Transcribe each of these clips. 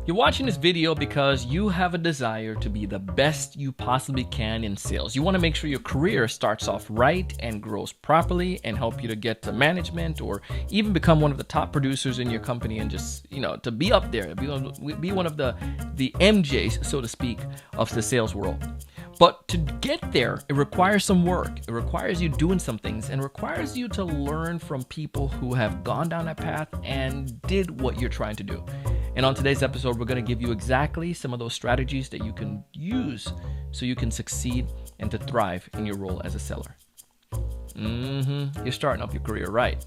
You're watching this video because you have a desire to be the best you possibly can in sales. You want to make sure your career starts off right and grows properly and help you to get to management or even become one of the top producers in your company and just, to be up there, be one of the MJs, so to speak, of the sales world. But to get there, it requires some work. It requires you doing some things and requires you to learn from people who have gone down that path and did what you're trying to do. And on today's episode, we're going to give you exactly some of those strategies that you can use so you can succeed and to thrive in your role as a seller. You're starting off your career right.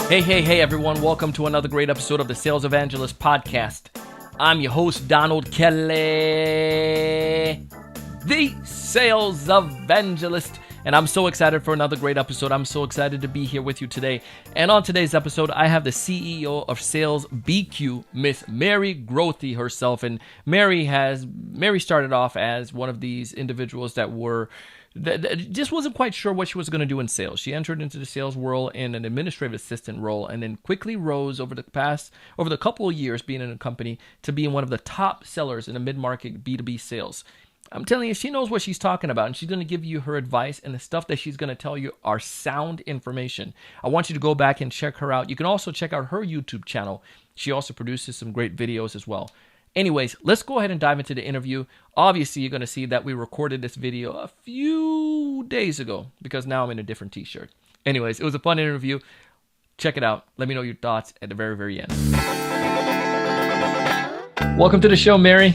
Hey, everyone. Welcome to another great episode of the Sales Evangelist Podcast. I'm your host, Donald Kelly, the Sales Evangelist, and I'm so excited for another great episode. I'm so excited to be here with you today. And on today's episode, I have the CEO of Sales BQ, Miss Mary Grothe herself. And Mary started off as one of these individuals that just wasn't quite sure what she was going to do in sales. She entered into the sales world in an administrative assistant role and then quickly rose over the couple of years being in a company to being one of the top sellers in the mid-market B2B sales. I'm telling you, she knows what she's talking about, and she's going to give you her advice, and the stuff that she's going to tell you are sound information. I want you to go back and check her out. You can also check out her YouTube channel. She also produces some great videos as well. Anyways, let's go ahead and dive into the interview. Obviously, you're going to see that we recorded this video a few days ago because now I'm in a different t-shirt. Anyways, it was a fun interview. Check it out. Let me know your thoughts at the very, very end. Welcome to the show, Mary.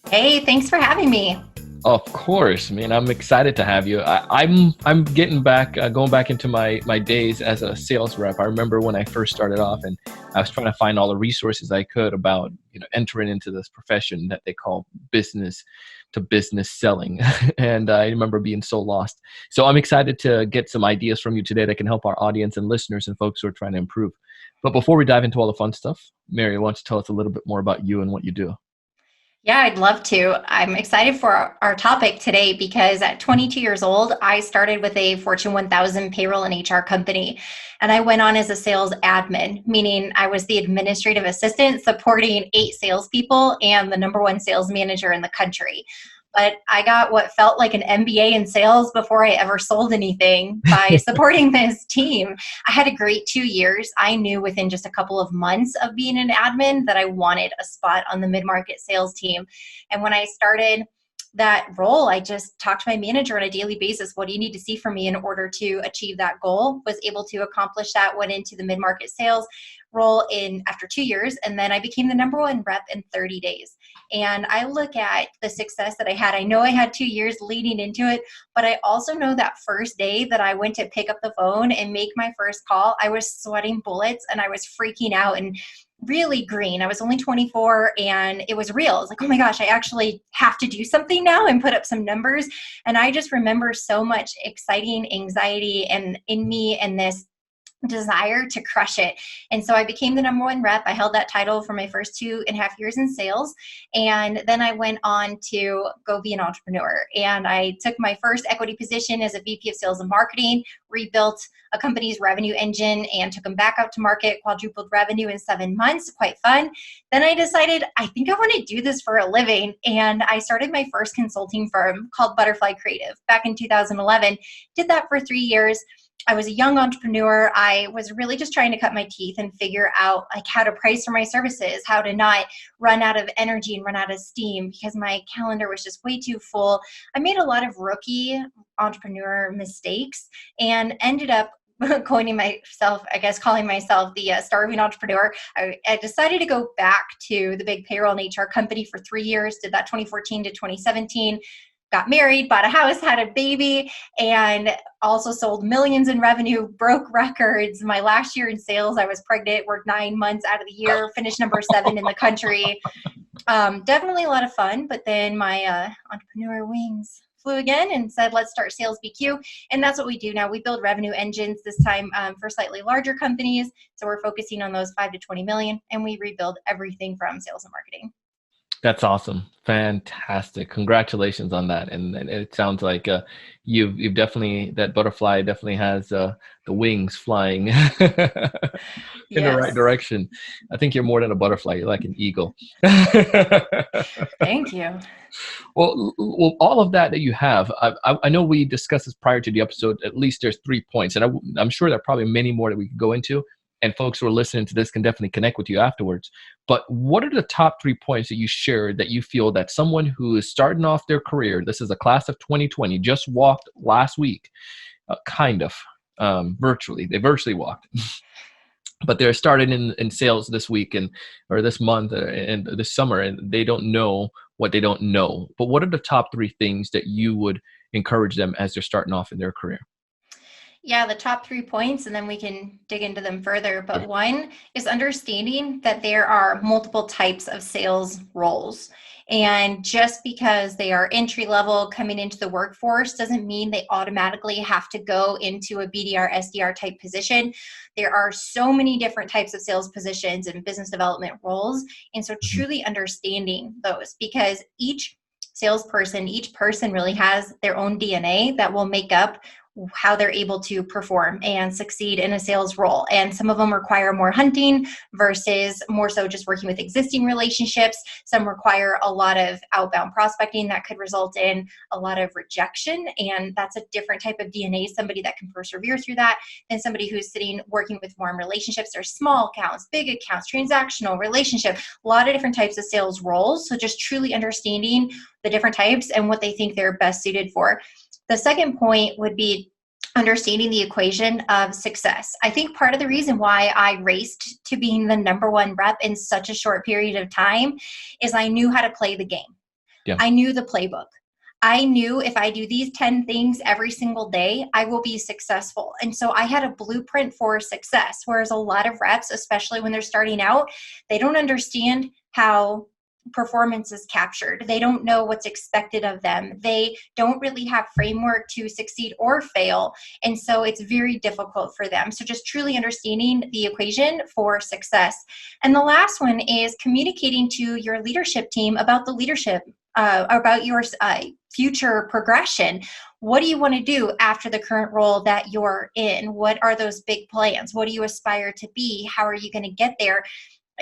Hey, thanks for having me. Of course, man. I'm excited to have you. I'm getting back, going back into my days as a sales rep. I remember when I first started off, and I was trying to find all the resources I could about entering into this profession that they call business to business selling, and I remember being so lost. So I'm excited to get some ideas from you today that can help our audience and listeners and folks who are trying to improve. But before we dive into all the fun stuff, Mary, why don't you tell us a little bit more about you and what you do? Yeah, I'd love to. I'm excited for our topic today because at 22 years old, I started with a Fortune 1000 payroll and HR company. And I went on as a sales admin, meaning I was the administrative assistant supporting 8 salespeople and the number one sales manager in the country. But I got what felt like an MBA in sales before I ever sold anything by supporting this team. I had a great 2 years. I knew within just a couple of months of being an admin that I wanted a spot on the mid-market sales team. And when I started that role, I just talked to my manager on a daily basis. What do you need to see from me in order to achieve that goal? Was able to accomplish that, went into the mid-market sales role after 2 years. And then I became the number one rep in 30 days. And I look at the success that I had. I know I had 2 years leading into it, but I also know that first day that I went to pick up the phone and make my first call, I was sweating bullets and I was freaking out and really green. I was only 24 and it was real. It's like, oh my gosh, I actually have to do something now and put up some numbers. And I just remember so much exciting anxiety and in me and this desire to crush it. And so I became the number one rep. I held that title for my first 2.5 years in sales. And then I went on to go be an entrepreneur. And I took my first equity position as a VP of sales and marketing, rebuilt a company's revenue engine and took them back out to market, quadrupled revenue in 7 months. Quite fun. Then I decided, I think I want to do this for a living. And I started my first consulting firm called Butterfly Creative back in 2011. Did that for 3 years. I was a young entrepreneur. I was really just trying to cut my teeth and figure out how to price for my services, how to not run out of energy and run out of steam because my calendar was just way too full. I made a lot of rookie entrepreneur mistakes and ended up calling myself the starving entrepreneur. I decided to go back to the big payroll and HR company for 3 years, did that 2014 to 2017. Got married, bought a house, had a baby, and also sold millions in revenue, broke records. My last year in sales, I was pregnant, worked 9 months out of the year, finished number 7 in the country. Definitely a lot of fun, but then my entrepreneur wings flew again and said, let's start Sales BQ. And that's what we do now. We build revenue engines this time for slightly larger companies. So we're focusing on those 5 to 20 million, and we rebuild everything from sales and marketing. That's awesome. Fantastic. Congratulations on that. And it sounds like you've definitely, that butterfly definitely has the wings flying in the right Yes. direction. I think you're more than a butterfly. You're like an eagle. Thank you. Well, all of that you have, I know we discussed this prior to the episode. At least there's 3 points, and I'm sure there are probably many more that we could go into. And folks who are listening to this can definitely connect with you afterwards. But what are the top 3 points that you shared that you feel that someone who is starting off their career, this is a class of 2020, just walked last week, kind of virtually, they virtually walked, but they're starting in sales this week and or this month and this summer, and they don't know what they don't know. But what are the top 3 things that you would encourage them as they're starting off in their career? Yeah, the top 3 points, and then we can dig into them further. Sure. But one is understanding that there are multiple types of sales roles. And just because they are entry level coming into the workforce doesn't mean they automatically have to go into a BDR, SDR type position. There are so many different types of sales positions and business development roles. And so Mhm. truly understanding those, because each person really has their own DNA that will make up how they're able to perform and succeed in a sales role. And some of them require more hunting versus more so just working with existing relationships. Some require a lot of outbound prospecting that could result in a lot of rejection. And that's a different type of DNA, somebody that can persevere through that, than somebody who's sitting working with warm relationships or small accounts, big accounts, transactional relationship, a lot of different types of sales roles. So just truly understanding the different types and what they think they're best suited for. The second point would be understanding the equation of success. I think part of the reason why I raced to being the number one rep in such a short period of time is I knew how to play the game. Yeah. I knew the playbook. I knew if I do these 10 things every single day, I will be successful. And so I had a blueprint for success. Whereas a lot of reps, especially when they're starting out, they don't understand how performance is captured. They don't know what's expected of them. They don't really have framework to succeed or fail. And so it's very difficult for them. So just truly understanding the equation for success. And the last one is communicating to your leadership team about the leadership, about your future progression. What do you want to do after the current role that you're in? What are those big plans? What do you aspire to be? How are you going to get there?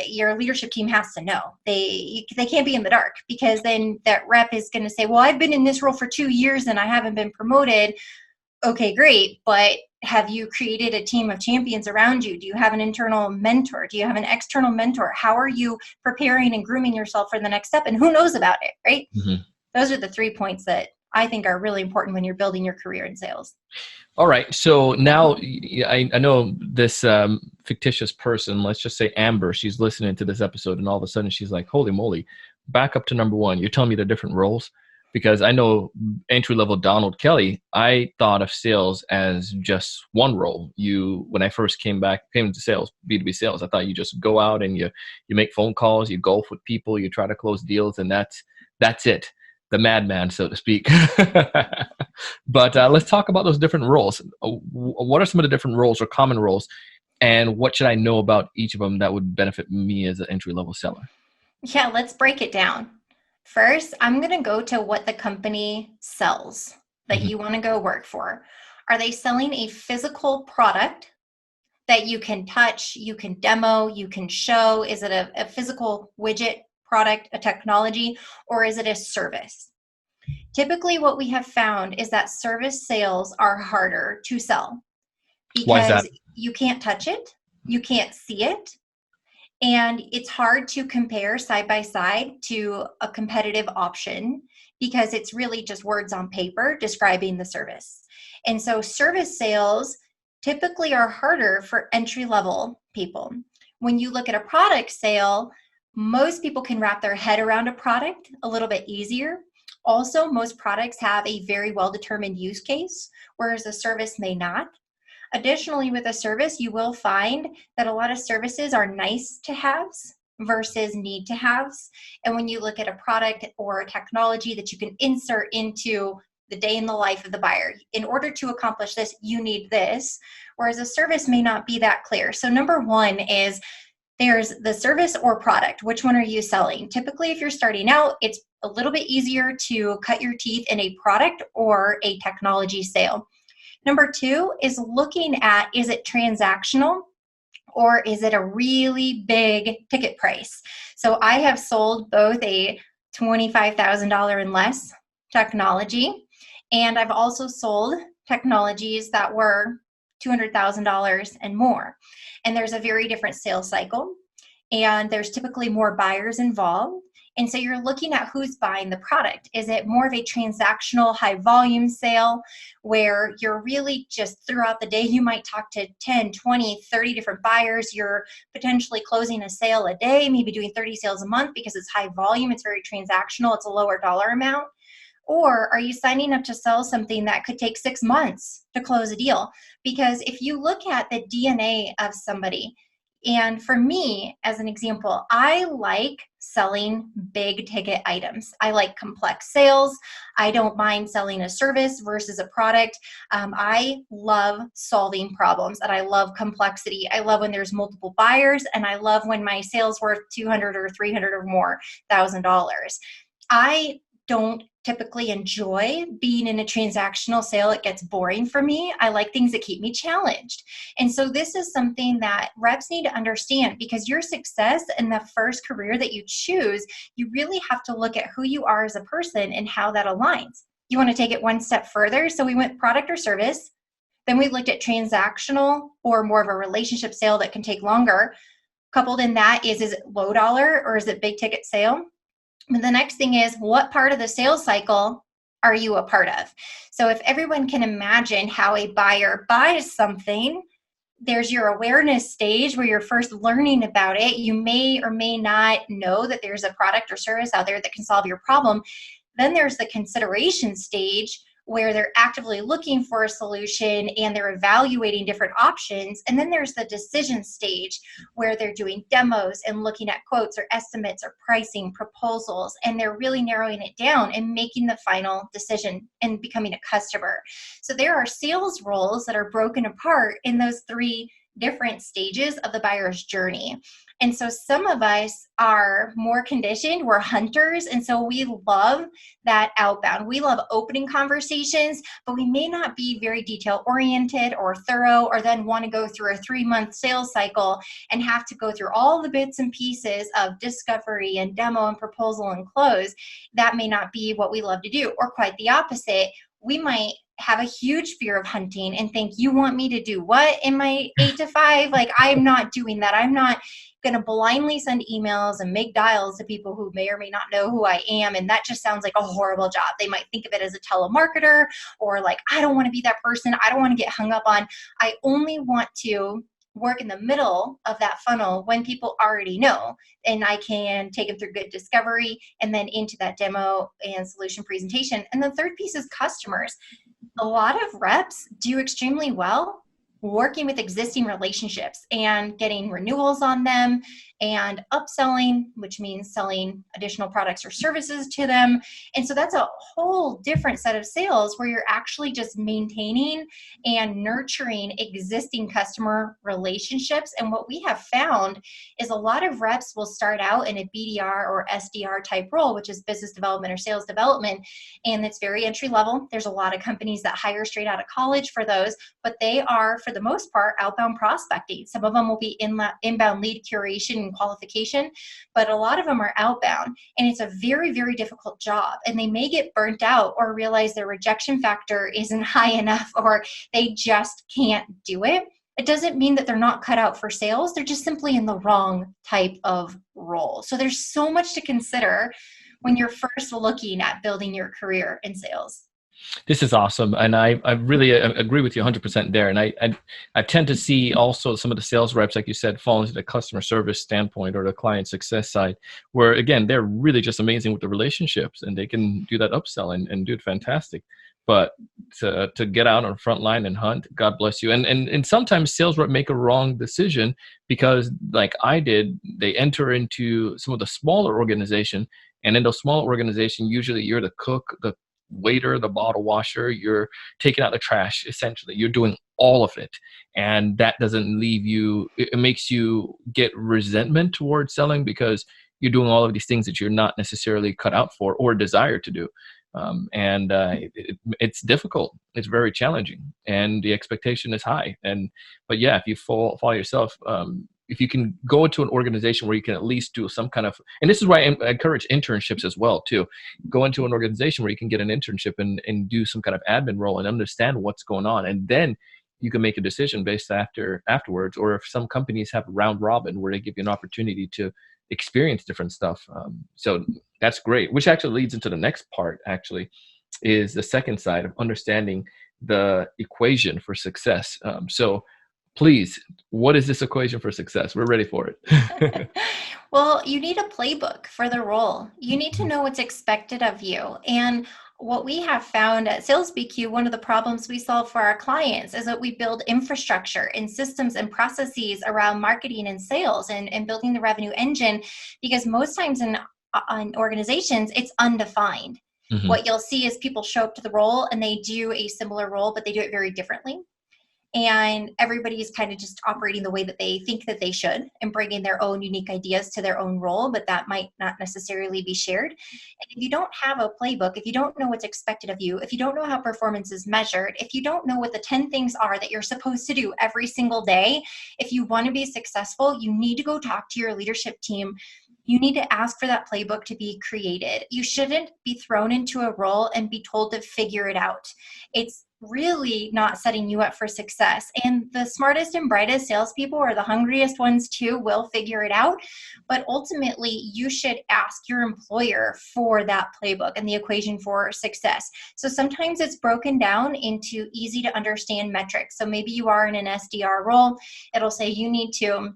Your leadership team has to know. They can't be in the dark, because then that rep is going to say, well, I've been in this role for 2 years and I haven't been promoted. Okay, great. But have you created a team of champions around you? Do you have an internal mentor? Do you have an external mentor? How are you preparing and grooming yourself for the next step? And who knows about it, right? Mhm. Those are the 3 points that I think are really important when you're building your career in sales. All right. So now I know this fictitious person, let's just say Amber, she's listening to this episode and all of a sudden she's like, holy moly, back up to number one. You're telling me they're different roles? Because I know entry level Donald Kelly, I thought of sales as just one role. When I first came into sales, B2B sales, I thought you just go out and you make phone calls, you golf with people, you try to close deals, and that's it. The madman, so to speak. But let's talk about those different roles. What are some of the different roles or common roles, and what should I know about each of them that would benefit me as an entry level seller? Yeah, let's break it down. First, I'm going to go to what the company sells that Mhm. you want to go work for. Are they selling a physical product that you can touch, you can demo, you can show? Is it a physical widget, product, a technology, or is it a service? Typically, what we have found is that service sales are harder to sell Why is that? because you can't touch it, you can't see it, and it's hard to compare side by side to a competitive option because it's really just words on paper describing the service. And so service sales typically are harder for entry level people. When you look at a product sale, most people can wrap their head around a product a little bit easier. Also, most products have a very well determined use case, whereas a service may not. Additionally, with a service, you will find that a lot of services are nice to haves versus need to haves. And when you look at a product or a technology that you can insert into the day in the life of the buyer, in order to accomplish this, you need this, whereas a service may not be that clear. So, number one is There's the service or product. Which one are you selling? Typically, if you're starting out, it's a little bit easier to cut your teeth in a product or a technology sale. Number two is looking at, is it transactional or is it a really big ticket price? So I have sold both a $25,000 and less technology, and I've also sold technologies that were $200,000 and more. And there's a very different sales cycle, and there's typically more buyers involved. And so you're looking at who's buying the product. Is it more of a transactional high volume sale where you're really just throughout the day, you might talk to 10, 20, 30 different buyers. You're potentially closing a sale a day, maybe doing 30 sales a month because it's high volume. It's very transactional. It's a lower dollar amount. Or are you signing up to sell something that could take 6 months to close a deal? Because if you look at the DNA of somebody, and for me, as an example, I like selling big ticket items. I like complex sales. I don't mind selling a service versus a product. I love solving problems and I love complexity. I love when there's multiple buyers, and I love when my sales worth 200 or 300 or more $1,000. I don't typically enjoy being in a transactional sale. It gets boring for me. I like things that keep me challenged. And so this is something that reps need to understand, because your success in the first career that you choose, you really have to look at who you are as a person and how that aligns. You want to take it one step further. So we went product or service. Then we looked at transactional or more of a relationship sale that can take longer. Coupled in that is it low dollar or is it big ticket sale? And the next thing is, what part of the sales cycle are you a part of? So if everyone can imagine how a buyer buys something, there's your awareness stage where you're first learning about it. You may or may not know that there's a product or service out there that can solve your problem. Then there's the consideration stage where they're actively looking for a solution and they're evaluating different options. And then there's the decision stage where they're doing demos and looking at quotes or estimates or pricing proposals, and they're really narrowing it down and making the final decision and becoming a customer. So there are sales roles that are broken apart in those three different stages of the buyer's journey. And so some of us are more conditioned, we're hunters, and so we love that outbound. We love opening conversations, but we may not be very detail oriented or thorough, or then want to go through a 3-month sales cycle and have to go through all the bits and pieces of discovery and demo and proposal and close. That may not be what we love to do, or quite the opposite. We might have a huge fear of hunting and think, you want me to do what in my 8 to 5? Like, I'm not doing that. I'm not going to blindly send emails and make dials to people who may or may not know who I am. And that just sounds like a horrible job. They might think of it as a telemarketer, or like, I don't want to be that person. I don't want to get hung up on. I only want to work in the middle of that funnel when people already know, and I can take them through good discovery and then into that demo and solution presentation. And the third piece is customers. A lot of reps do extremely well working with existing relationships and getting renewals on them and upselling, which means selling additional products or services to them. And so that's a whole different set of sales where you're actually just maintaining and nurturing existing customer relationships. And what we have found is a lot of reps will start out in a BDR or SDR type role, which is business development or sales development. And it's very entry level. There's a lot of companies that hire straight out of college for those, but they are, for the most part, outbound prospecting. Some of them will be inbound lead curation and qualification, but a lot of them are outbound, and it's a very, very difficult job. And they may get burnt out or realize their rejection factor isn't high enough, or they just can't do it. It doesn't mean that they're not cut out for sales. They're just simply in the wrong type of role. So there's so much to consider when you're first looking at building your career in sales. This is awesome. And I really agree with you 100% there. And I tend to see also some of the sales reps, like you said, fall into the customer service standpoint or the client success side, where, again, they're really just amazing with the relationships and they can do that upsell and do it fantastic. But to get out on the front line and hunt, God bless you. And sometimes sales rep make a wrong decision because, like I did, they enter into some of the smaller organization. And in those small organizations, usually you're the cook, the waiter, the bottle washer, you're taking out the trash, essentially. You're doing all of it. And that doesn't leave you, it makes you get resentment towards selling because you're doing all of these things that you're not necessarily cut out for or desire to do. It's difficult. It's very challenging, and the expectation is high. But yeah, if you fall yourself, if you can go into an organization where you can at least do some kind of, and this is why I encourage internships as well too. Go into an organization where you can get an internship and do some kind of admin role and understand what's going on, and then you can make a decision based afterwards. Or if some companies have round robin where they give you an opportunity to experience different stuff. So that's great, which actually leads into the next part, actually, is the second side of understanding the equation for success. So please, what is this equation for success? We're ready for it. Well, you need a playbook for the role. You need to know what's expected of you. And what we have found at Sales BQ, one of the problems we solve for our clients is that we build infrastructure and systems and processes around marketing and sales and building the revenue engine, because most times in organizations, it's undefined. Mhm. What you'll see is people show up to the role and they do a similar role, but they do it very differently. And everybody's kind of just operating the way that they think that they should and bringing their own unique ideas to their own role, but that might not necessarily be shared. And if you don't have a playbook, if you don't know what's expected of you, if you don't know how performance is measured, if you don't know what the 10 things are that you're supposed to do every single day, if you want to be successful, you need to go talk to your leadership team. You need to ask for that playbook to be created. You shouldn't be thrown into a role and be told to figure it out. It's really not setting you up for success. And the smartest and brightest salespeople, or the hungriest ones too, will figure it out. But ultimately, you should ask your employer for that playbook and the equation for success. So sometimes it's broken down into easy to understand metrics. So maybe you are in an SDR role. It'll say you need to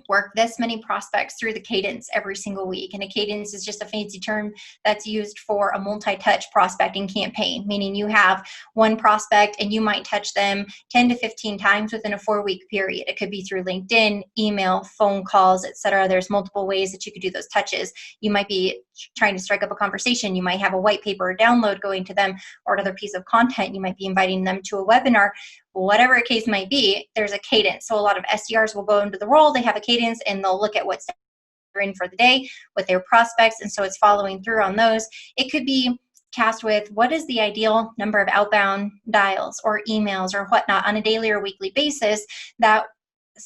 work this many prospects through the cadence every single week. And a cadence is just a fancy term that's used for a multi-touch prospecting campaign, meaning you have one prospect and you might touch them 10 to 15 times within a 4-week period. It could be through LinkedIn, email, phone calls, etc. There's multiple ways that you could do those touches. You might be trying to strike up a conversation. You might have a white paper download going to them, or another piece of content. You might be inviting them to a webinar. Whatever a case might be, there's a cadence. So a lot of SDRs will go into the role, they have a cadence, and they'll look at what's in for the day with their prospects. And so it's following through on those. It could be tasked with what is the ideal number of outbound dials or emails or whatnot on a daily or weekly basis. That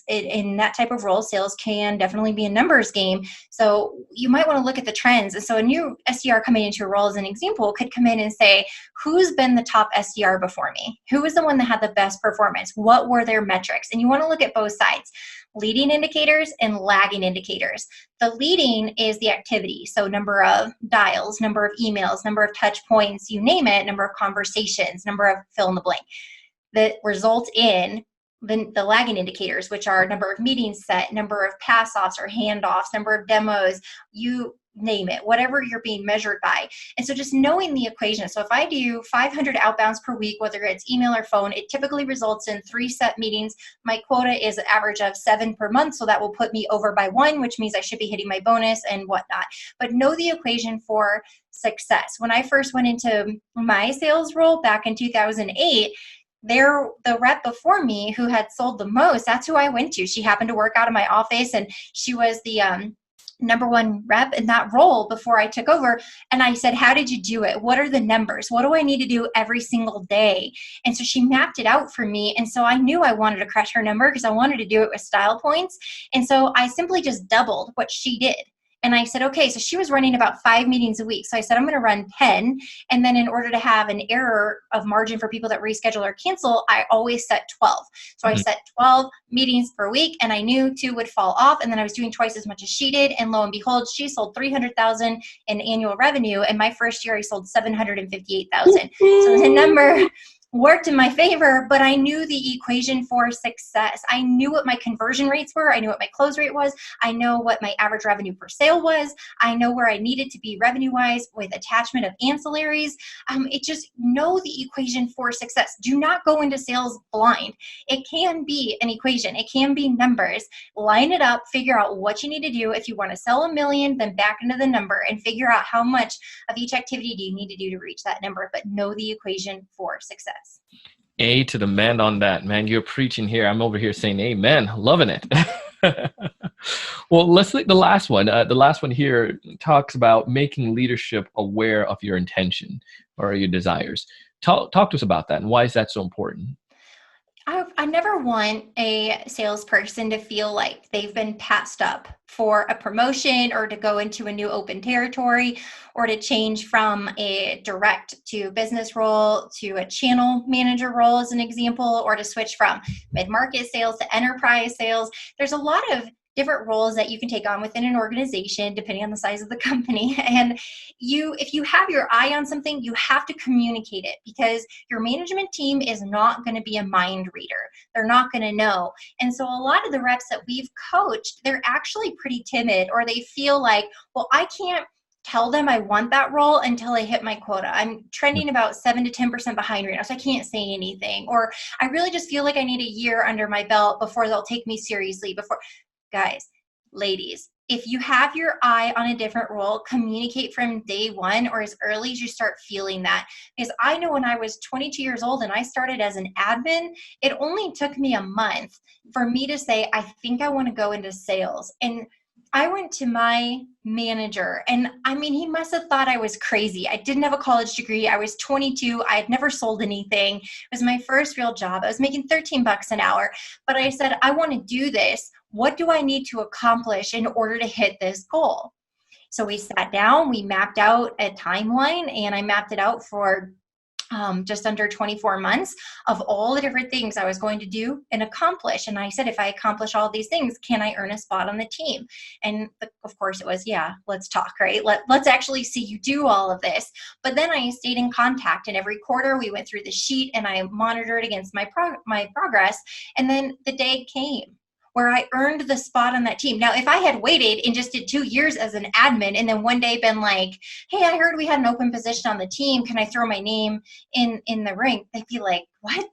in that type of role, sales can definitely be a numbers game. So you might want to look at the trends. And so a new SDR coming into a role, as an example, could come in and say, who's been the top SDR before me? Who was the one that had the best performance? What were their metrics? And you want to look at both sides, leading indicators and lagging indicators. The leading is the activity. So number of dials, number of emails, number of touch points, you name it, number of conversations, number of fill in the blank, that result in the lagging indicators, which are number of meetings set, number of pass-offs or handoffs, number of demos, you name it, whatever you're being measured by. And so just knowing the equation. So if I do 500 outbounds per week, whether it's email or phone, it typically results in 3 set meetings. My quota is an average of 7 per month. So that will put me over by 1, which means I should be hitting my bonus and whatnot. But know the equation for success. When I first went into my sales role back in 2008, the rep before me who had sold the most, that's who I went to. She happened to work out of my office, and she was the number one rep in that role before I took over. And I said, how did you do it? What are the numbers? What do I need to do every single day? And so she mapped it out for me. And so I knew I wanted to crush her number because I wanted to do it with style points. And so I simply just doubled what she did. And I said, okay, so she was running about 5 meetings a week. So I said, I'm going to run 10. And then in order to have an error of margin for people that reschedule or cancel, I always set 12. So I set 12 meetings per week, and I knew 2 would fall off. And then I was doing twice as much as she did. And lo and behold, she sold $300,000 in annual revenue. And my first year, I sold $758,000. So the number worked in my favor, but I knew the equation for success. I knew what my conversion rates were. I knew what my close rate was. I know what my average revenue per sale was. I know where I needed to be revenue-wise with attachment of ancillaries. It just know the equation for success. Do not go into sales blind. It can be an equation. It can be numbers. Line it up, figure out what you need to do. If you want to sell 1 million, then back into the number and figure out how much of each activity do you need to do to reach that number, but know the equation for success. A to the man on that, man. You're preaching here. I'm over here saying amen, loving it. Well, let's look at the last one. The last one here talks about making leadership aware of your intention or your desires. Talk to us about that and why is that so important? I never want a salesperson to feel like they've been passed up for a promotion or to go into a new open territory or to change from a direct to business role to a channel manager role as an example, or to switch from mid-market sales to enterprise sales. There's a lot of different roles that you can take on within an organization depending on the size of the company. And if you have your eye on something, you have to communicate it, because your management team is not going to be a mind reader. They're not going to know. And so a lot of the reps that we've coached, they're actually pretty timid, or they feel like, well, I can't tell them I want that role until I hit my quota. I'm trending about 7 to 10% behind right now, so I can't say anything. Or I really just feel like I need a year under my belt before they'll take me seriously. Guys, ladies, if you have your eye on a different role, communicate from day one or as early as you start feeling that. Because I know when I was 22 years old and I started as an admin, it only took me a month for me to say, I think I want to go into sales. And I went to my manager, and I mean, he must have thought I was crazy. I didn't have a college degree. I was 22. I had never sold anything. It was my first real job. I was making 13 bucks an hour. But I said, I want to do this. What do I need to accomplish in order to hit this goal? So we sat down, we mapped out a timeline, and I mapped it out for just under 24 months of all the different things I was going to do and accomplish. And I said, if I accomplish all these things, can I earn a spot on the team? And of course it was, yeah, let's talk, right? Let's actually see you do all of this. But then I stayed in contact, and every quarter we went through the sheet and I monitored against my progress. And then the day came where I earned the spot on that team. Now, if I had waited and just did 2 years as an admin and then one day been like, hey, I heard we had an open position on the team, can I throw my name in the ring? They'd be like, what?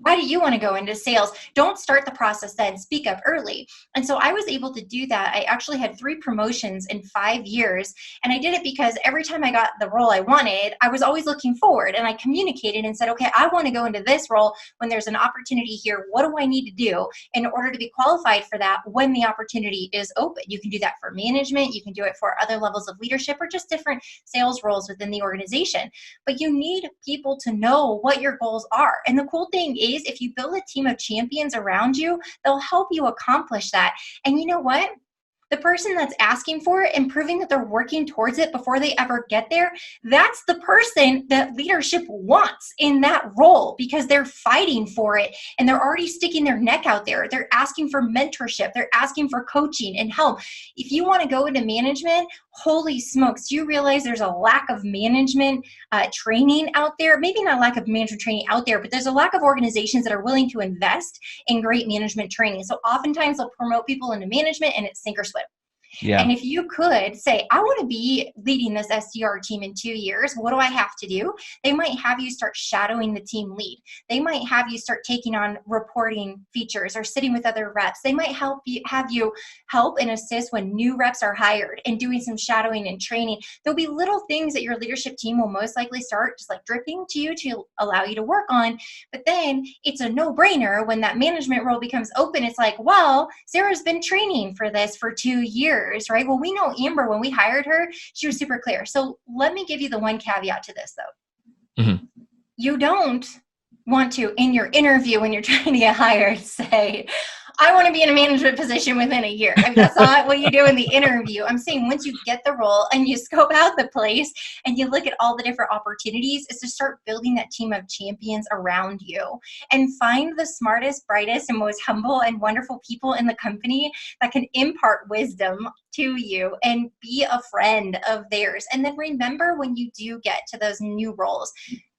Why do you want to go into sales? Don't start the process then. Speak up early. And so I was able to do that. I actually had 3 promotions in 5 years. And I did it because every time I got the role I wanted, I was always looking forward. And I communicated and said, okay, I want to go into this role when there's an opportunity here. What do I need to do in order to be qualified for that when the opportunity is open? You can do that for management. You can do it for other levels of leadership or just different sales roles within the organization. But you need people to know what your goals are. And the cool thing is, if you build a team of champions around you, they'll help you accomplish that. And you know what? The person that's asking for it and proving that they're working towards it before they ever get there, that's the person that leadership wants in that role, because they're fighting for it and they're already sticking their neck out there. They're asking for mentorship. They're asking for coaching and help. If you want to go into management, holy smokes, do you realize there's a lack of management training out there? Maybe not lack of management training out there, but there's a lack of organizations that are willing to invest in great management training. So oftentimes they'll promote people into management and it's sink or swim. Yeah. And if you could say, I want to be leading this SDR team in 2 years, what do I have to do? They might have you start shadowing the team lead. They might have you start taking on reporting features or sitting with other reps. They might have you help and assist when new reps are hired and doing some shadowing and training. There'll be little things that your leadership team will most likely start just like dripping to you to allow you to work on. But then it's a no-brainer when that management role becomes open. It's like, well, Sarah's been training for this for 2 years. Right? Well, we know Amber, when we hired her, she was super clear. So let me give you the one caveat to this, though. Mm-hmm. You don't want to, in your interview, when you're trying to get hired, say, I want to be in a management position within a year. I mean, that's not what you do in the interview. I'm saying once you get the role and you scope out the place and you look at all the different opportunities, is to start building that team of champions around you and find the smartest, brightest, and most humble and wonderful people in the company that can impart wisdom to you and be a friend of theirs. And then remember, when you do get to those new roles,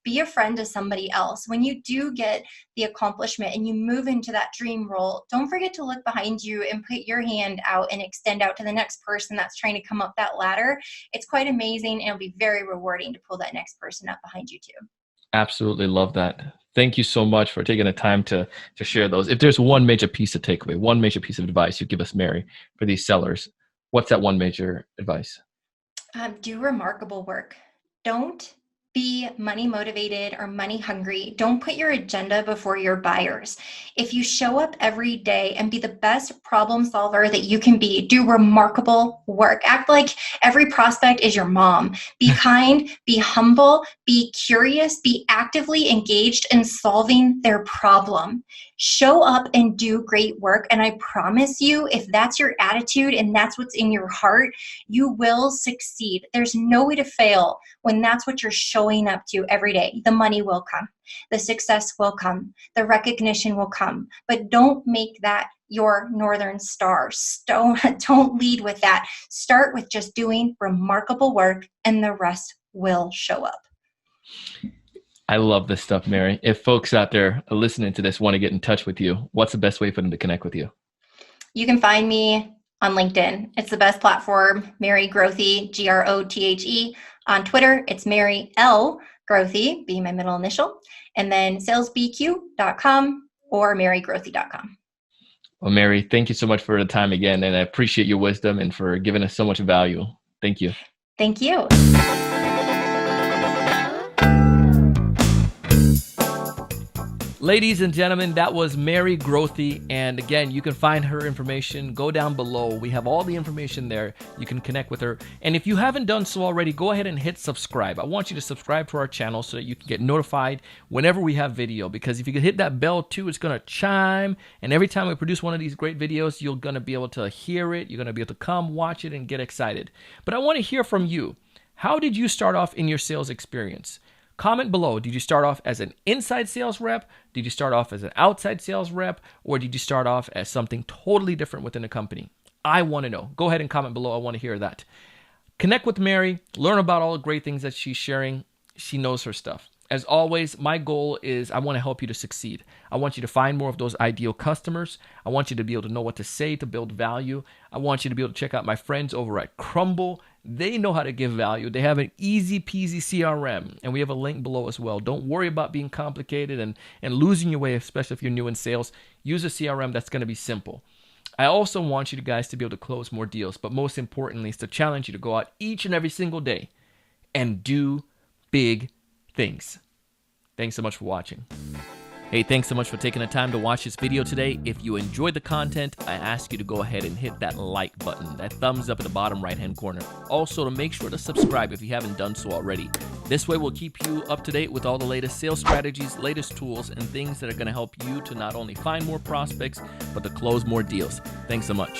be a friend to somebody else. When you do get the accomplishment and you move into that dream role, don't forget to look behind you and put your hand out and extend out to the next person that's trying to come up that ladder. It's quite amazing, and it'll be very rewarding to pull that next person up behind you too. Absolutely love that. Thank you so much for taking the time to share those. If there's one major piece of takeaway, one major piece of advice you give us, Mary, for these sellers, what's that one major advice? Do remarkable work. Don't be money motivated or money hungry. Don't put your agenda before your buyers. If you show up every day and be the best problem solver that you can be, do remarkable work. Act like every prospect is your mom. Be kind, be humble, be curious, be actively engaged in solving their problem. Show up and do great work. And I promise you, if that's your attitude and that's what's in your heart, you will succeed. There's no way to fail when that's what you're showing up to every day. The money will come. The success will come. The recognition will come. But don't make that your Northern Star. Don't lead with that. Start with just doing remarkable work, and the rest will show up. I love this stuff, Mary. If folks out there listening to this want to get in touch with you, what's the best way for them to connect with you? You can find me on LinkedIn. It's the best platform, Mary Grothe, Grothe. On Twitter, it's Mary L. Grothe, being my middle initial, and then salesbq.com or marygrothe.com. Well, Mary, thank you so much for the time again, and I appreciate your wisdom and for giving us so much value. Thank you. Thank you. Ladies and gentlemen, that was Mary Grothe. And again, you can find her information. Go down below. We have all the information there. You can connect with her. And if you haven't done so already, go ahead and hit subscribe. I want you to subscribe to our channel so that you can get notified whenever we have video. Because if you can hit that bell too, it's going to chime. And every time we produce one of these great videos, you're going to be able to hear it. You're going to be able to come watch it and get excited. But I want to hear from you. How did you start off in your sales experience? Comment below. Did you start off as an inside sales rep? Did you start off as an outside sales rep? Or did you start off as something totally different within a company? I want to know. Go ahead and comment below. I want to hear that. Connect with Mary. Learn about all the great things that she's sharing. She knows her stuff. As always, my goal is I want to help you to succeed. I want you to find more of those ideal customers. I want you to be able to know what to say to build value. I want you to be able to check out my friends over at Crumble. They know how to give value. They have an easy peasy CRM, and we have a link below as well. Don't worry about being complicated and losing your way, especially if you're new in sales. Use a CRM that's going to be simple. I also want you guys to be able to close more deals, but most importantly is to challenge you to go out each and every single day and do big things. Thanks so much for watching. Hey, thanks so much for taking the time to watch this video today. If you enjoyed the content, I ask you to go ahead and hit that like button, that thumbs up in the bottom right-hand corner. Also, to make sure to subscribe if you haven't done so already. This way, we'll keep you up to date with all the latest sales strategies, latest tools, and things that are going to help you to not only find more prospects, but to close more deals. Thanks so much.